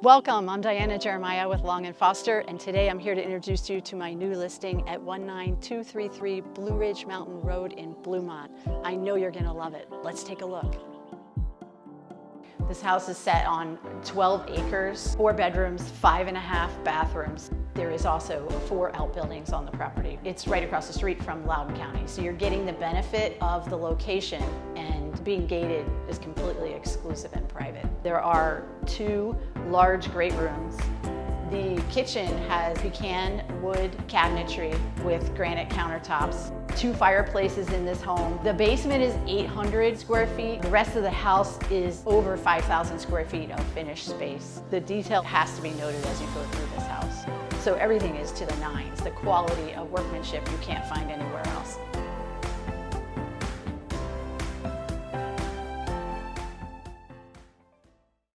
Welcome, I'm Diana Jeremiah with Long & Foster, and today I'm here to introduce you to my new listing at 19233 Blue Ridge Mountain Road in Bluemont. I know you're gonna love it. Let's take a look. This house is set on 12 acres, 4 bedrooms, 5.5 bathrooms. There is also 4 outbuildings on the property. It's right across the street from Loudoun County, so you're getting the benefit of the location, and being gated is completely exclusive and private. There are 2 large great rooms. The kitchen has pecan wood cabinetry with granite countertops. 2 fireplaces in this home. The basement is 800 square feet. The rest of the house is over 5,000 square feet of finished space. The detail has to be noted as you go through this house. So everything is to the nines. The quality of workmanship you can't find anywhere else.